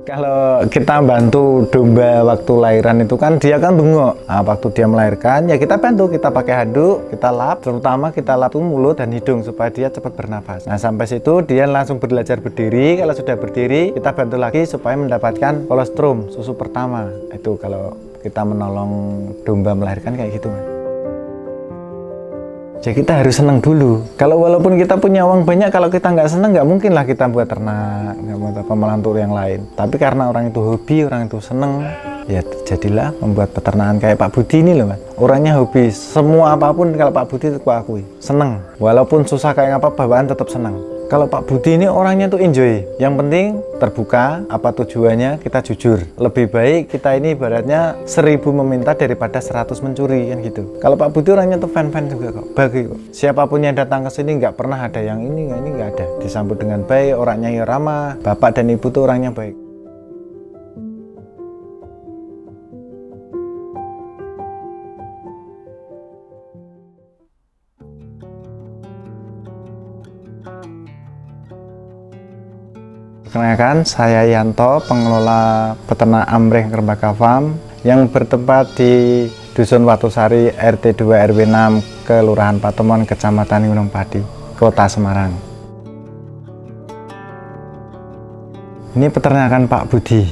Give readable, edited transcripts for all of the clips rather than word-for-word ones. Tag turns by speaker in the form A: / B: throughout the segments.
A: Kalau kita bantu domba waktu lahiran itu kan dia kan bengok. Nah, waktu dia melahirkan ya kita bantu, kita pakai handuk, kita lap, terutama kita lap tuh mulut dan hidung supaya dia cepat bernafas. Nah sampai situ dia langsung belajar berdiri. Kalau sudah berdiri kita bantu lagi supaya mendapatkan kolostrum susu pertama. Itu kalau kita menolong domba melahirkan kayak gitu, Mas. Ya kita harus senang dulu. Kalau walaupun kita punya uang banyak, kalau kita nggak senang, nggak mungkin lah kita buat ternak, nggak buat apa melantur yang lain. Tapi karena orang itu hobi, orang itu senang, ya jadilah membuat peternakan kayak Pak Budi ini loh, Mas. Orangnya hobi, semua apapun kalau Pak Budi itu aku akui, senang. Walaupun susah kayak apa, bawaan tetap senang. Kalau Pak Budi ini orangnya tuh enjoy. Yang penting terbuka, apa tujuannya kita jujur. Lebih baik kita ini ibaratnya 1000 meminta daripada 100 mencuri kan gitu. Kalau Pak Budi orangnya tuh fan-fan juga kok, bagi kok. Siapapun yang datang ke sini nggak pernah ada yang ini nggak ada. Disambut dengan baik, orangnya ya ramah. Bapak dan ibu tuh orangnya baik. Perkenalkan, saya Yanto, pengelola peternak Amreh Kerbaka Farm yang bertempat di Dusun Watusari RT 2 RW 6 Kelurahan Patemon, Kecamatan Gunung Pati, Kota Semarang. Ini peternakan Pak Budi.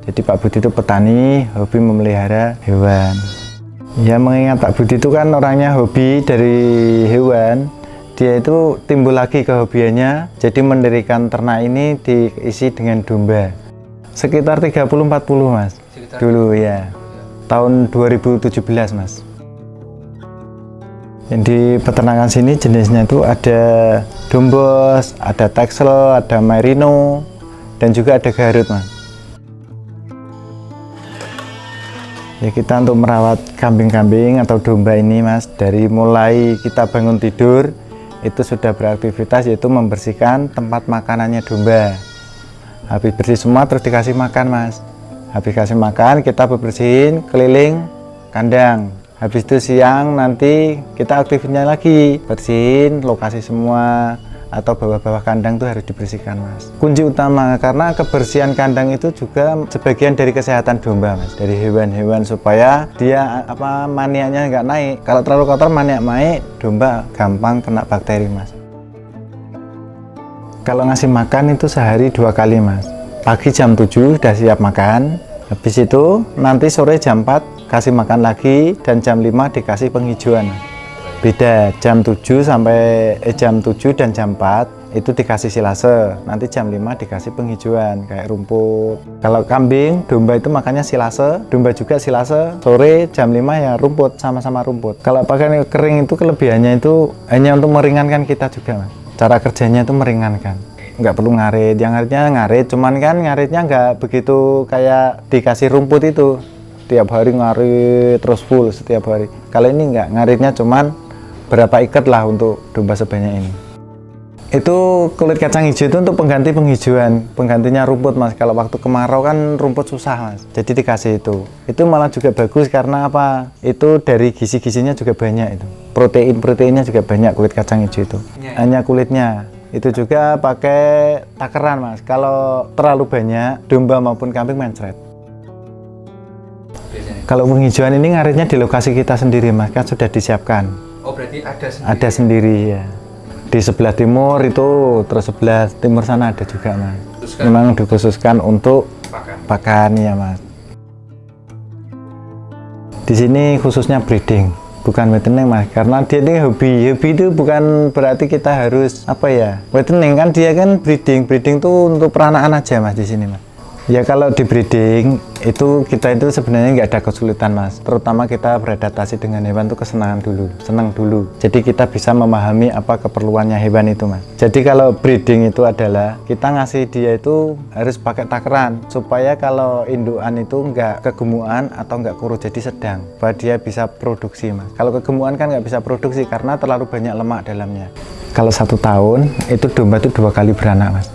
A: Jadi Pak Budi itu petani, hobi memelihara hewan. Ya mengingat Pak Budi itu kan orangnya hobi dari hewan. Dia itu timbul lagi kehobiannya, jadi mendirikan ternak ini diisi dengan domba. Sekitar 30-40 Mas, dulu ya, tahun 2017 Mas. Yang di peternakan sini jenisnya itu ada Dombos, ada Texel, ada Merino, dan juga ada Garut Mas. Ya kita untuk merawat kambing-kambing atau domba ini Mas, dari mulai kita bangun tidur, itu sudah beraktivitas yaitu membersihkan tempat makanannya domba. Habis bersih semua terus dikasih makan Mas. Habis kasih makan kita bersihin keliling kandang. Habis itu siang nanti kita aktifnya lagi, bersihin lokasi semua atau bawah-bawah kandang itu harus dibersihkan Mas. Kunci utama karena kebersihan kandang itu juga sebagian dari kesehatan domba Mas, dari hewan-hewan supaya dia maniaknya nggak naik. Kalau terlalu kotor maniak naik, domba gampang kena bakteri Mas. Kalau ngasih makan itu sehari 2 kali Mas. Pagi jam 7 sudah siap makan, habis itu nanti sore jam 4 kasih makan lagi dan jam 5 dikasih penghijauan. Beda jam 7 dan jam 4 itu dikasih silase, nanti jam 5 dikasih penghijauan kayak rumput. Kalau kambing, domba itu makannya silase, domba juga silase, sore jam 5 ya rumput, sama-sama rumput. Kalau pakai kering itu kelebihannya itu hanya untuk meringankan kita juga Mas. Cara kerjanya itu meringankan, nggak perlu ngarit. Yang ngaritnya ngarit, cuman kan ngaritnya nggak begitu kayak dikasih rumput itu tiap hari ngarit terus full setiap hari. Kalau ini nggak, ngaritnya cuman berapa ikat lah untuk domba sebanyak ini. Itu kulit kacang hijau itu untuk pengganti penghijauan, penggantinya rumput Mas. Kalau waktu kemarau kan rumput susah Mas, jadi dikasih itu. Itu malah juga bagus karena apa? Itu dari gizi-gizinya juga banyak itu. Proteinnya juga banyak kulit kacang hijau itu. Hanya kulitnya. Itu juga pakai takeran Mas. Kalau terlalu banyak domba maupun kambing mencret. Kalau penghijauan ini ngaritnya di lokasi kita sendiri Mas, kan sudah disiapkan.
B: Oh berarti ada sendiri?
A: Ada sendiri ya. Di sebelah timur itu, terus sebelah timur sana ada juga Mas. Memang dikhususkan untuk pakan ya Mas. Di sini khususnya breeding, bukan wetening Mas, karena dia ini hobi. Hobi itu bukan berarti kita harus wetening kan, dia kan breeding tuh untuk peranakan aja Mas di sini Mas. Ya kalau di breeding itu kita itu sebenarnya nggak ada kesulitan Mas, terutama kita beradaptasi dengan hewan itu senang dulu. Jadi kita bisa memahami apa keperluannya hewan itu Mas. Jadi kalau breeding itu adalah kita ngasih dia itu harus pakai takeran supaya kalau indukan itu nggak kegemukan atau nggak kurus, jadi sedang, bahwa dia bisa produksi Mas. Kalau kegemukan kan nggak bisa produksi karena terlalu banyak lemak dalamnya. Kalau 1 tahun itu domba itu 2 kali beranak Mas.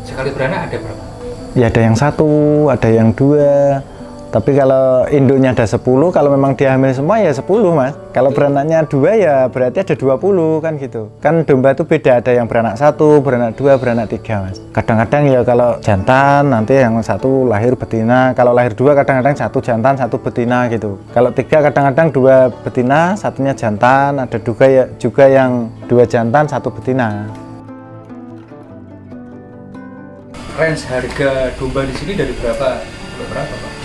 B: Sekali beranak ada berapa?
A: Ya ada yang 1, ada yang 2, Tapi kalau induknya ada 10, kalau memang dia hamil semua ya 10 Mas. Kalau beranaknya 2 ya berarti ada 20 kan gitu. Kan domba itu beda, ada yang beranak 1, beranak 2, beranak 3 Mas. Kadang-kadang ya kalau jantan nanti yang 1 lahir betina, kalau lahir 2 kadang-kadang 1 jantan 1 betina gitu. Kalau 3 kadang-kadang 2 betina, 1-nya jantan, ada juga yang 2 jantan 1 betina.
B: Range harga domba di sini dari berapa Pak?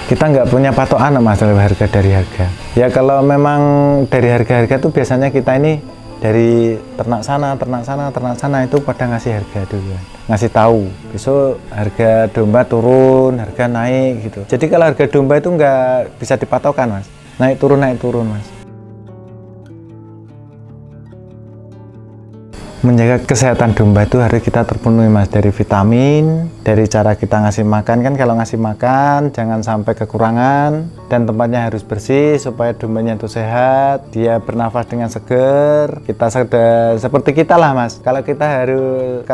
A: Kita nggak punya patokan masalah harga dari harga. Ya kalau memang dari harga-harga tuh biasanya kita ini dari ternak sana itu pada ngasih harga dulu, ngasih tahu. Besok harga domba turun, harga naik gitu. Jadi kalau harga domba itu nggak bisa dipatokan Mas. Naik turun Mas. Menjaga kesehatan domba itu harus kita terpenuhi Mas, dari vitamin, dari cara kita ngasih makan. Kan kalau ngasih makan jangan sampai kekurangan, dan tempatnya harus bersih supaya dombanya itu sehat, dia bernafas dengan seger. Kita seperti kita lah Mas, kalau kita harus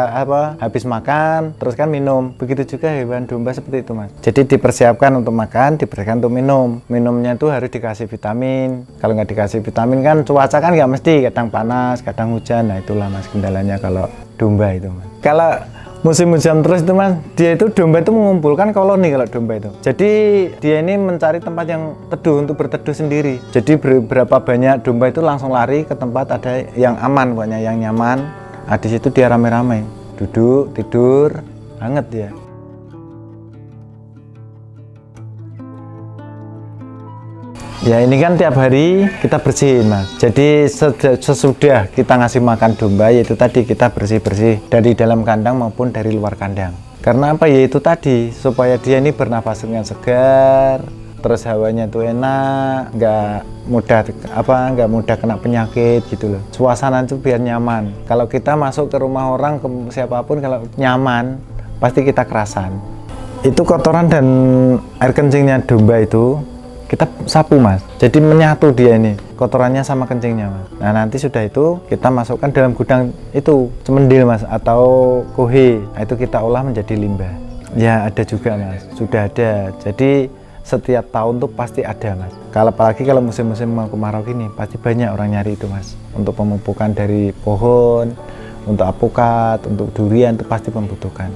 A: habis makan terus kan minum, begitu juga hewan domba seperti itu Mas. Jadi dipersiapkan untuk makan, dipersiapkan untuk minum. Minumnya itu harus dikasih vitamin. Kalau nggak dikasih vitamin kan cuaca kan nggak mesti, kadang panas kadang hujan. Nah itulah Mas kendalanya kalau domba itu Mas. Kalau musim hujan terus itu Mas, dia itu domba itu mengumpulkan koloni kalau domba itu. Jadi dia ini mencari tempat yang teduh untuk berteduh sendiri. Jadi berapa banyak domba itu langsung lari ke tempat ada yang aman, pokoknya yang nyaman. Nah, di situ dia rame-rame, duduk, tidur, hangat dia. Ya ini kan tiap hari kita bersihin Mas. Jadi sesudah kita ngasih makan domba, yaitu tadi kita bersih-bersih dari dalam kandang maupun dari luar kandang. Karena apa? Yaitu tadi supaya dia ini bernafas dengan segar, terus hawanya tuh enak, nggak mudah kena penyakit gitu loh. Suasana itu biar nyaman. Kalau kita masuk ke rumah orang, ke siapapun, kalau nyaman pasti kita kerasan. Itu kotoran dan air kencingnya domba itu kita sapu Mas, jadi menyatu dia ini kotorannya sama kencingnya Mas. Nah nanti sudah itu kita masukkan dalam gudang itu cemendil Mas, atau kohe. Nah, itu kita olah menjadi limbah. Ya ada juga Mas, sudah ada. Jadi setiap tahun tuh pasti ada Mas. Apalagi kalau musim-musim mau kemarau gini pasti banyak orang nyari itu Mas, untuk pemupukan dari pohon, untuk apukat, untuk durian itu pasti membutuhkan.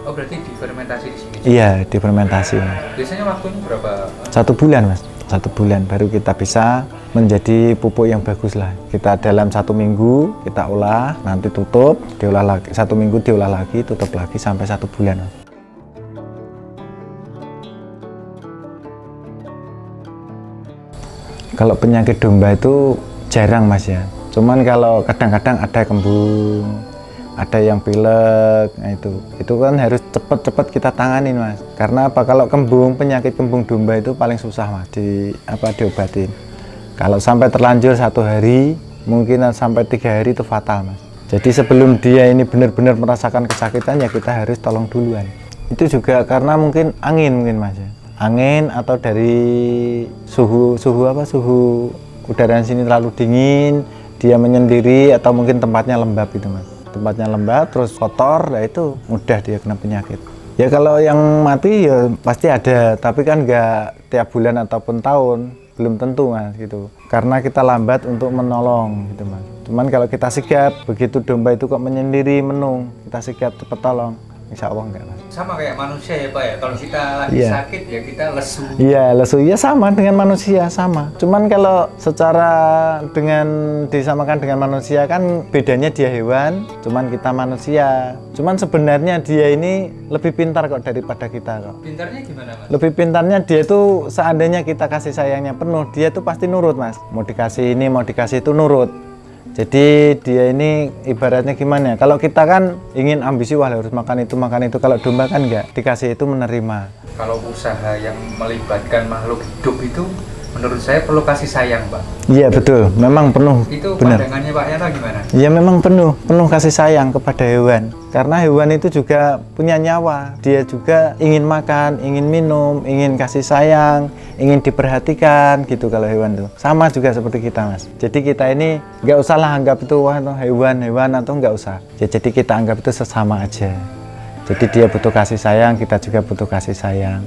B: Oh berarti difermentasi di sini?
A: Iya, difermentasi Mas.
B: Biasanya waktunya berapa?
A: 1 bulan Mas, 1 bulan baru kita bisa menjadi pupuk yang bagus lah. Kita dalam 1 minggu kita olah, nanti tutup, diolah lagi. 1 minggu diolah lagi, tutup lagi sampai 1 bulan Mas. Kalau penyakit domba itu jarang Mas ya. Cuman kalau kadang-kadang ada kembung, ada yang pilek, nah itu kan harus cepet-cepet kita tanganin Mas. Karena apa? Kalau penyakit kembung domba itu paling susah Mas diobatin. Kalau sampai terlanjur 1 hari, mungkin sampai 3 hari itu fatal Mas. Jadi sebelum dia ini benar-benar merasakan kesakitan ya kita harus tolong duluan. Itu juga karena mungkin angin Mas ya. Angin atau dari suhu udara sini terlalu dingin, dia menyendiri, atau mungkin tempatnya lembab itu Mas. Tempatnya lembab terus kotor, ya itu mudah dia kena penyakit. Ya kalau yang mati ya pasti ada, tapi kan nggak tiap bulan ataupun tahun, belum tentu Mas gitu. Karena kita lambat untuk menolong gitu Mas. Cuman kalau kita sigap, begitu domba itu kok menyendiri menung, kita sigap cepat tolong, insya Allah enggak Mas.
B: Sama kayak manusia ya Pak ya, kalau kita lagi sakit ya kita lesu.
A: Iya lesu, ya sama dengan manusia sama. Cuman kalau secara disamakan dengan manusia kan bedanya dia hewan, cuman kita manusia. Cuman sebenarnya dia ini lebih pintar kok daripada kita kok.
B: Pintarnya gimana Mas?
A: Lebih pintarnya dia tuh seandainya kita kasih sayangnya penuh, dia tuh pasti nurut Mas. Mau dikasih ini, mau dikasih itu nurut. Jadi dia ini ibaratnya gimana ya? Kalau kita kan ingin ambisi, wah harus makan itu. Kalau domba kan enggak, dikasih itu menerima.
B: Kalau usaha yang melibatkan makhluk hidup itu menurut saya perlu kasih sayang Pak.
A: Iya betul, memang penuh.
B: Itu
A: benar.
B: Pandangannya Pak Yana gimana?
A: Iya memang penuh kasih sayang kepada hewan. Karena hewan itu juga punya nyawa. Dia juga ingin makan, ingin minum, ingin kasih sayang, ingin diperhatikan gitu kalau hewan itu. Sama juga seperti kita Mas. Jadi kita ini nggak usah lah anggap itu wah hewan atau nggak usah. Ya, jadi kita anggap itu sesama aja. Jadi dia butuh kasih sayang, kita juga butuh kasih sayang.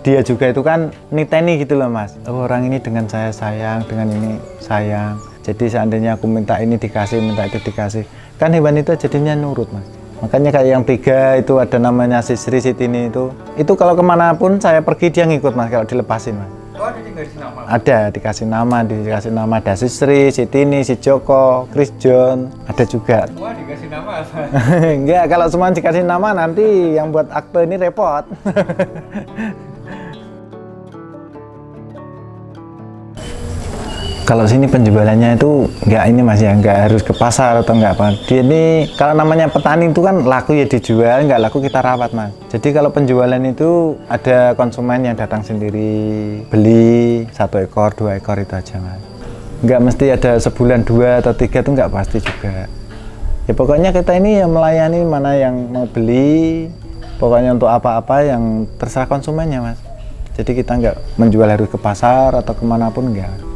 A: Dia juga itu kan niteni gitu loh Mas. Oh, orang ini dengan saya sayang, dengan ini sayang. Jadi seandainya aku minta ini dikasih, minta itu dikasih. Kan hewan itu jadinya nurut Mas. Makanya kayak yang 3 itu ada namanya si Sri Sitini itu kalau kemanapun saya pergi dia ngikut Mas kalau dilepasin Mas.
B: Oh, ada dikasih nama?
A: Ada, dikasih nama, ada si Sri, Sitini, si Joko, Chris John, ada juga.
B: Semua dikasih nama apa?
A: Enggak, kalau semua dikasih nama nanti yang buat akte ini repot. Kalau sini penjualannya itu enggak ini Mas ya, enggak harus ke pasar atau enggak apa. Dia ini kalau namanya petani itu kan laku ya dijual, enggak laku kita rawat Mas. Jadi kalau penjualan itu ada konsumen yang datang sendiri, beli 1 ekor, 2 ekor itu aja Mas. Enggak mesti ada sebulan 2 atau 3 itu enggak pasti juga. Ya pokoknya kita ini yang melayani mana yang mau beli, pokoknya untuk apa-apa yang terserah konsumennya Mas. Jadi kita enggak menjual harus ke pasar atau kemanapun enggak.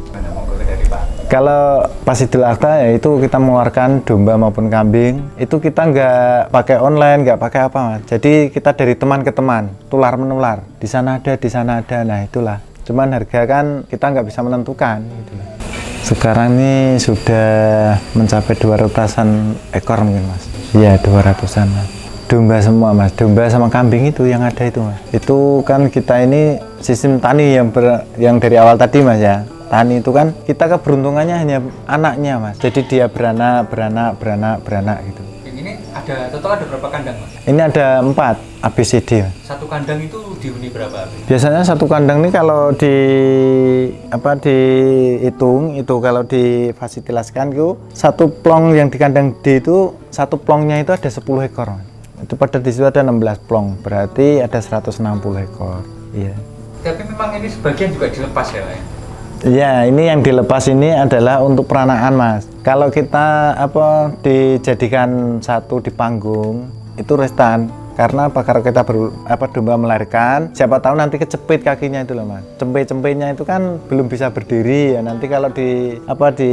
A: Kalau pas Idul Adha ya itu kita mengeluarkan domba maupun kambing, itu kita nggak pakai online, nggak pakai apa Mas. Jadi kita dari teman ke teman, tular menular. Di sana ada, nah itulah. Cuman harga kan kita nggak bisa menentukan. Gitu. Sekarang ini sudah mencapai 200-an ekor mungkin Mas. Iya 200-an Mas. Domba semua Mas, domba sama kambing itu yang ada itu Mas. Itu kan kita ini sistem tani yang dari awal tadi Mas ya. Tani itu kan kita keberuntungannya hanya anaknya Mas. Jadi dia beranak gitu.
B: Yang ini total ada berapa kandang Mas?
A: Ini ada 4 ABCD Mas.
B: Satu kandang itu dihuni berapa?
A: Biasanya satu kandang ini kalau dihitung itu kalau difasilitasikan itu satu plong yang di kandang D itu satu plongnya itu ada 10 ekor Mas. Itu pada di situ ada 16 plong, berarti ada 160 ekor. Iya.
B: Tapi memang ini sebagian juga dilepas ya Pak ya?
A: Ya, ini yang dilepas ini adalah untuk peranaan Mas. Kalau kita dijadikan satu di panggung itu restan. Karena apa? Karena kita domba melahirkan, siapa tahu nanti kecepit kakinya itu loh Mas. Cempe-cempenya itu kan belum bisa berdiri ya. Nanti kalau di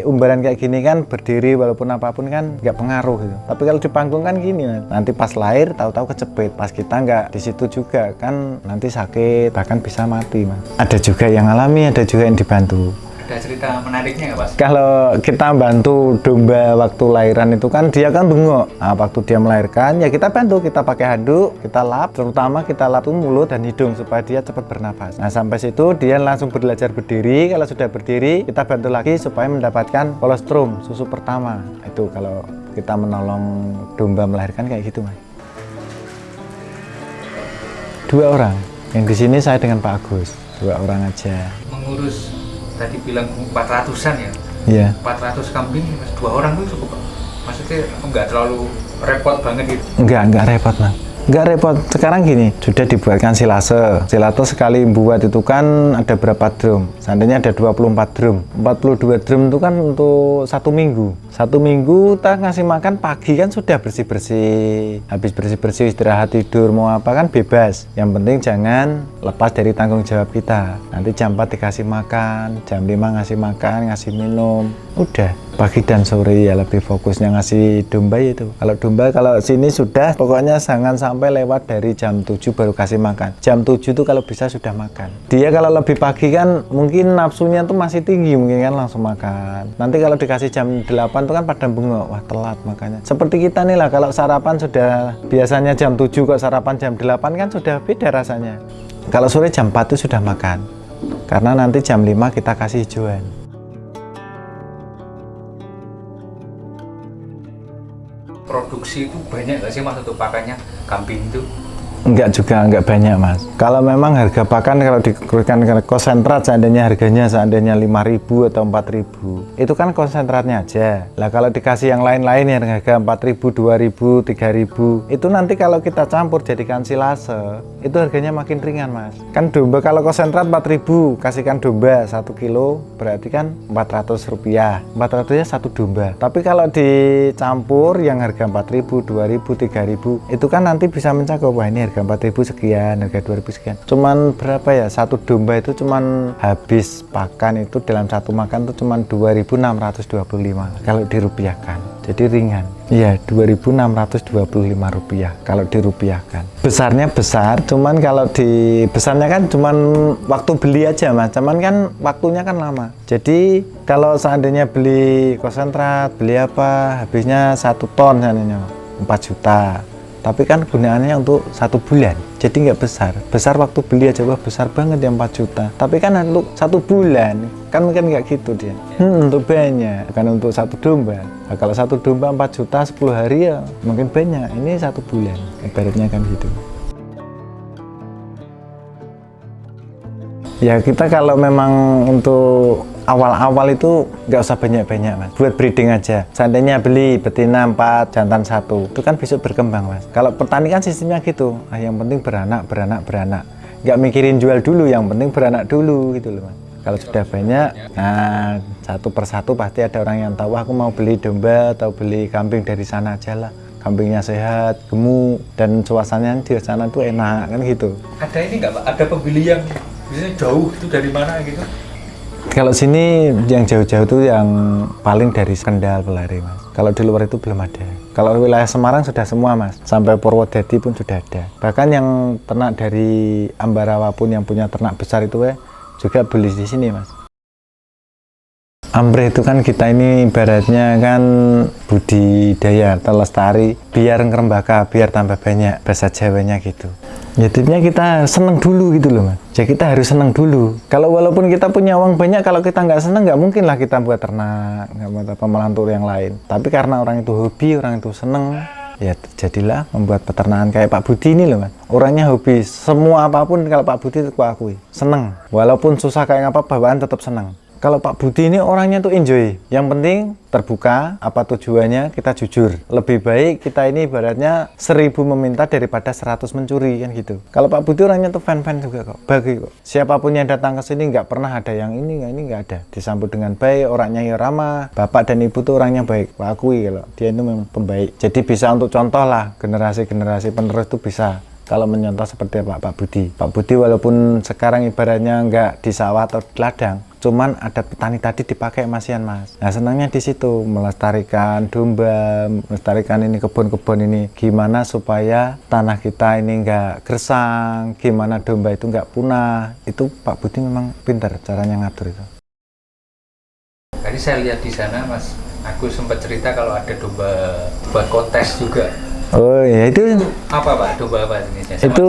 A: umbaran kayak gini kan berdiri walaupun apapun kan nggak pengaruh gitu. Tapi kalau di panggung kan gini Mas. Nanti pas lahir tahu-tahu kecepit. Pas kita nggak di situ juga kan nanti sakit bahkan bisa mati Mas. Ada juga yang alami, ada juga yang dibantu.
B: Ada cerita menariknya nggak Mas?
A: Kalau kita bantu domba waktu lahiran itu kan dia kan bengok. Nah, waktu dia melahirkan ya kita bantu, kita pakai handuk, kita lap, terutama kita lap mulut dan hidung supaya dia cepat bernafas. Nah sampai situ dia langsung belajar berdiri. Kalau sudah berdiri kita bantu lagi supaya mendapatkan kolostrum susu pertama. Itu kalau kita menolong domba melahirkan kayak gitu Mas. 2 orang. Yang di sini saya dengan Pak Agus, 2 orang aja.
B: Mengurus tadi bilang 400-an ya?
A: Iya.
B: 400 kambing, 2 orang itu cukup, maksudnya nggak terlalu repot banget gitu?
A: Enggak repot Mas. Enggak repot. Sekarang gini, sudah dibuatkan silase. Silase sekali buat itu kan ada berapa drum? Seandainya ada 24 drum. 42 drum itu kan untuk 1 minggu. 1 minggu kita ngasih makan pagi kan sudah bersih-bersih. Habis bersih-bersih istirahat tidur mau apa kan bebas. Yang penting jangan lepas dari tanggung jawab kita. Nanti jam 4 dikasih makan, jam 5 ngasih makan, ngasih minum. Udah. Pagi dan sore ya lebih fokusnya ngasih domba itu. Kalau domba kalau sini sudah pokoknya jangan sampai lewat dari jam 7 baru kasih makan. Jam 7 itu kalau bisa sudah makan. Dia kalau lebih pagi kan mungkin nafsunya tuh masih tinggi mungkin kan langsung makan. Nanti kalau dikasih jam 8 itu kan pada bengok, wah telat makanya. Seperti kita nih lah kalau sarapan sudah biasanya jam 7 kok sarapan jam 8 kan sudah beda rasanya. Kalau sore jam 4 itu sudah makan. Karena nanti jam 5 kita kasih hijauan.
B: Produksi itu banyak nggak sih Mas untuk pakannya kambing itu?
A: Enggak juga, enggak banyak Mas. Kalau memang harga pakan kalau dikeluarkan ke konsentrat seandainya 5.000 atau 4.000 itu kan konsentratnya aja. Lah kalau dikasih yang lain-lain yang harga 4.000, 2.000, 3.000 itu nanti kalau kita campur jadikan silase itu harganya makin ringan Mas. Kan domba kalau konsentrat 4.000 kasihkan domba 1 kilo berarti kan Rp400. 400 nya 1 domba. Tapi kalau dicampur yang harga 4.000, 2.000, 3.000 itu kan nanti bisa mencakup wah ini harga 4.000 sekian, harga 2.000 sekian. Cuman berapa ya? 1 domba itu cuman habis pakan itu dalam satu makan itu cuman 2.625 kalau dirupiahkan. jadi ringan. Iya, Rp2.625 kalau dirupiahkan. Besarnya besar, cuman kalau di besarnya kan cuman waktu beli aja Mas, cuman kan waktunya kan lama. Jadi kalau seandainya beli konsentrat, beli apa, habisnya 1 ton seandainya 4 juta. Tapi kan gunaannya untuk 1 bulan, jadi nggak besar. Besar waktu beli aja, wah besar banget ya 4 juta. Tapi kan untuk 1 bulan, kan mungkin nggak gitu dia. Untuk banyak, bukan untuk 1 domba. Nah, kalau 1 domba 4 juta 10 hari ya mungkin banyak. Ini 1 bulan, ibaratnya kan gitu. Ya kita kalau memang untuk awal-awal itu nggak usah banyak-banyak Mas, buat breeding aja. Seandainya beli betina 4, jantan 1, itu kan besok berkembang Mas. Kalau petani kan sistemnya gitu, yang penting beranak. Nggak mikirin jual dulu, yang penting beranak dulu gitu loh Mas. Kalau sudah banyak, nah 1 persatu pasti ada orang yang tahu, aku mau beli domba atau beli kambing dari sana aja lah. Kambingnya sehat, gemuk, dan suasananya di sana tuh enak kan gitu.
B: Ada ini nggak Pak? Ada pembeli yang biasanya jauh itu dari mana gitu?
A: Kalau sini yang jauh-jauh tuh yang paling dari Kendal, Pelari Mas. Kalau di luar itu belum ada. Kalau wilayah Semarang sudah semua Mas, sampai Purwodadi pun sudah ada. Bahkan yang ternak dari Ambarawa pun yang punya ternak besar itu juga beli di sini Mas. Ambreh itu kan kita ini ibaratnya kan budidaya atau lestari biar ngerembaka, biar tambah banyak, bahasa Jawanya gitu. Ya tipnya kita seneng dulu gitu loh Mas. Ya kita harus seneng dulu. Kalau walaupun kita punya uang banyak, kalau kita nggak seneng nggak mungkin lah kita buat ternak, nggak buat apa melantur yang lain. Tapi karena orang itu hobi, orang itu seneng, ya jadilah membuat peternakan kayak Pak Budi ini loh Mas. Orangnya hobi, semua apapun kalau Pak Budi itu aku akui, seneng. Walaupun susah kayak apa, bawaan tetap seneng. Kalau Pak Budi ini orangnya tuh enjoy. Yang penting terbuka, apa tujuannya kita jujur. Lebih baik kita ini ibaratnya 1000 meminta daripada 100 mencuri kan gitu. Kalau Pak Budi orangnya tuh fan-fan juga kok, bagi kok. Siapapun yang datang ke sini nggak pernah ada yang ini nggak ada. Disambut dengan baik, orangnya ya ramah. Bapak dan ibu tuh orangnya baik, aku akui kalau dia itu memang pembaik. Jadi bisa untuk contoh lah, generasi-generasi penerus tuh bisa. Kalau menyontoh seperti Pak Budi. Pak Budi walaupun sekarang ibaratnya nggak di sawah atau di ladang, cuman ada petani tadi dipakai masian Mas. Nah senangnya di situ melestarikan domba, melestarikan ini kebun-kebun ini. Gimana supaya tanah kita ini nggak gersang, gimana domba itu nggak punah. Itu Pak Budi memang pintar caranya ngatur itu.
B: Tadi saya lihat di sana Mas, aku sempat cerita kalau ada domba buat kontes juga.
A: Oh ya itu
B: apa Pak? Domba apa jenisnya? Sama
A: itu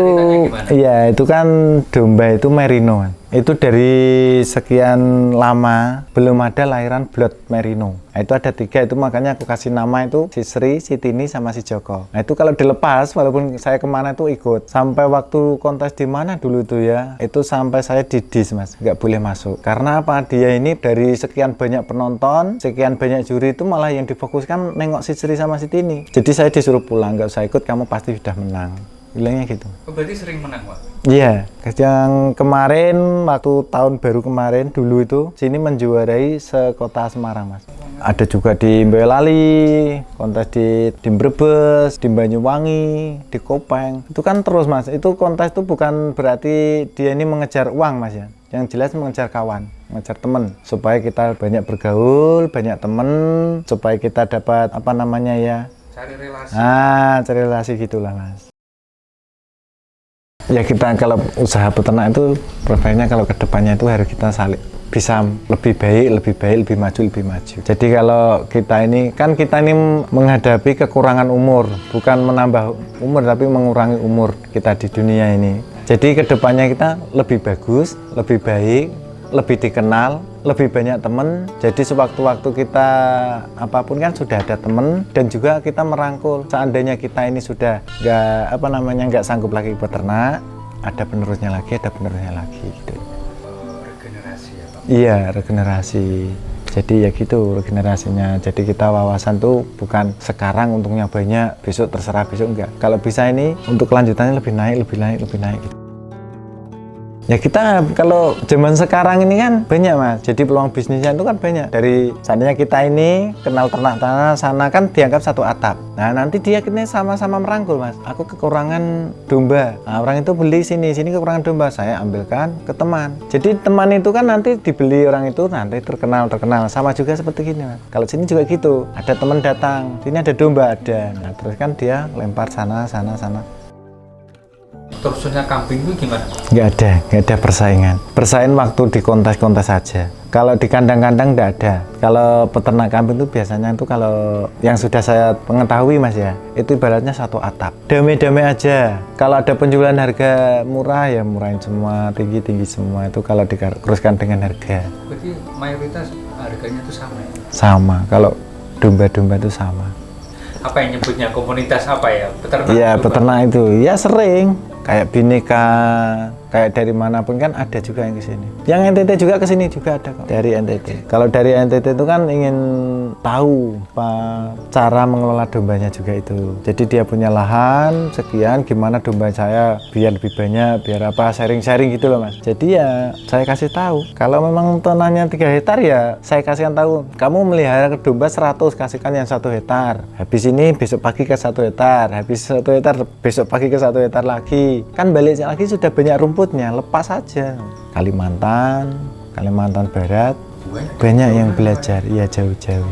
A: iya itu kan domba itu merino. Itu dari sekian lama belum ada lahiran blood merino. Nah, itu ada 3, itu makanya aku kasih nama itu si Sri, si Tini, sama si Joko. Nah itu kalau dilepas, walaupun saya kemana itu ikut. Sampai waktu kontes di mana dulu itu ya, itu sampai saya didis Mas, nggak boleh masuk. Karena apa? Dia ini dari sekian banyak penonton, sekian banyak juri itu malah yang difokuskan nengok si Sri sama si Tini. Jadi saya disuruh pulang, nggak usah ikut, kamu pasti sudah menang. Bilangnya gitu.
B: Oh, berarti sering menang Pak?
A: Iya, yang kemarin waktu tahun baru kemarin dulu itu sini menjuarai sekota Semarang Mas. Ada juga di Boyolali, kontes di Brebes, di Banyuwangi, di Kopeng. Itu kan terus Mas. Itu kontes itu bukan berarti dia ini mengejar uang Mas ya. Yang jelas mengejar kawan, mengejar teman supaya kita banyak bergaul, banyak teman, supaya kita dapat apa namanya ya?
B: Cari relasi.
A: Cari relasi gitulah Mas. Ya kita kalau usaha peternak itu profilnya kalau kedepannya itu harus kita bisa lebih baik, lebih maju. Jadi kalau kita ini menghadapi kekurangan umur, bukan menambah umur tapi mengurangi umur kita di dunia ini. Jadi kedepannya kita lebih bagus, lebih baik, lebih dikenal, lebih banyak teman. Jadi sewaktu-waktu kita apapun kan sudah ada teman dan juga kita merangkul. Seandainya kita ini sudah nggak sanggup lagi beternak, ada penerusnya lagi gitu.
B: Regenerasi ya Pak?
A: Iya, regenerasi. Jadi ya gitu regenerasinya. Jadi kita wawasan tuh bukan sekarang untungnya banyak, besok terserah besok enggak. Kalau bisa ini untuk kelanjutannya lebih naik gitu. Ya kita kalau zaman sekarang ini kan banyak mas, jadi peluang bisnisnya itu kan banyak. Dari seandainya kita ini kenal ternak tanah sana kan dianggap satu atap. Nah nanti dia kita sama-sama merangkul mas. Aku kekurangan domba, nah, orang itu beli sini kekurangan domba, saya ambilkan ke teman. Jadi teman itu kan nanti dibeli orang itu nanti terkenal. Sama juga seperti gini mas. Kalau sini juga gitu, ada teman datang, sini ada domba ada. Nah terus kan dia lempar sana.
B: Terusnya kambing itu gimana?
A: Nggak ada persaingan. Persaingan waktu di kontes-kontes saja. Kalau di kandang-kandang nggak ada. Kalau peternak kambing itu biasanya itu kalau yang sudah saya mengetahui mas ya, itu ibaratnya satu atap. Damai-damai aja. Kalau ada penjualan harga murah ya murahin semua, tinggi semua itu kalau diteruskan dengan harga.
B: Berarti mayoritas harganya itu sama ya?
A: Sama. Kalau domba-domba itu sama.
B: Apa yang nyebutnya komunitas apa ya? Peternak?
A: Iya
B: domba?
A: peternak itu. Ya sering. Kayak Bhinneka, kayak dari manapun kan ada juga yang kesini. Yang NTT juga kesini juga ada kok, dari NTT. Kalau dari NTT itu kan ingin tahu apa cara mengelola dombanya juga itu. Jadi dia punya lahan sekian, gimana domba saya biar lebih banyak, biar apa sharing-sharing gitu loh mas. Jadi ya saya kasih tahu. Kalau memang tanahnya 3 hektar ya saya kasihkan tahu. Kamu melihara domba 100, kasihkan yang 1 hektar. Habis ini besok pagi ke 1 hektar, habis 1 hektar besok pagi ke 1 hektar lagi. Kan balik lagi sudah banyak rumputnya, lepas saja. Kalimantan Barat banyak yang belajar, ya jauh-jauh.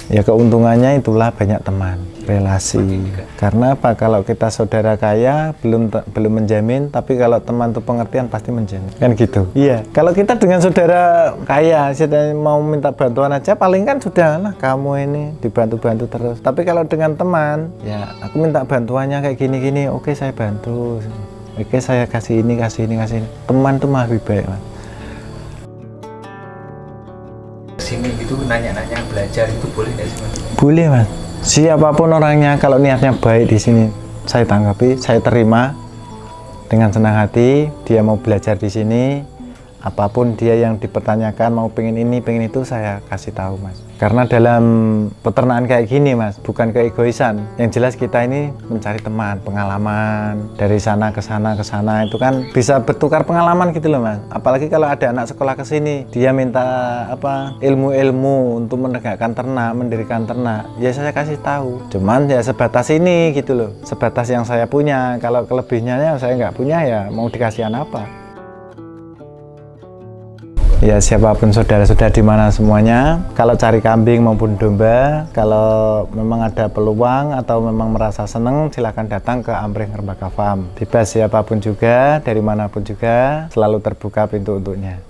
A: Ya keuntungannya itulah banyak teman, relasi. Karena apa? Kalau kita saudara kaya belum menjamin, tapi kalau teman itu pengertian pasti menjamin. Kan gitu. Iya. Kalau kita dengan saudara kaya, sudah mau minta bantuan aja, paling kan sudah lah kamu ini dibantu-bantu terus. Tapi kalau dengan teman, ya aku minta bantuannya kayak gini-gini, oke saya bantu. Oke saya kasih ini. Teman tuh mah lebih baik mas.
B: Sini gitu nanya-nanya belajar itu boleh nggak sih mas?
A: Boleh mas. Siapapun orangnya kalau niatnya baik di sini saya tanggapi, saya terima dengan senang hati. Dia mau belajar di sini, apapun dia yang dipertanyakan mau pengen ini pengen itu saya kasih tahu mas. Karena dalam peternakan kayak gini mas, bukan keegoisan. Yang jelas kita ini mencari teman, pengalaman dari sana ke sana itu kan bisa bertukar pengalaman gitu loh mas. Apalagi kalau ada anak sekolah ke sini, dia minta apa ilmu-ilmu untuk menegakkan ternak, mendirikan ternak, ya saya kasih tahu. Cuman ya sebatas ini gitu loh, sebatas yang saya punya. Kalau kelebihnya yang saya nggak punya ya mau dikasihkan apa? Ya siapapun saudara-saudara di mana semuanya, kalau cari kambing maupun domba, kalau memang ada peluang atau memang merasa senang, silakan datang ke Amrih Ngerbaka Farm. Bebas siapapun juga, dari manapun juga, selalu terbuka pintu untuknya.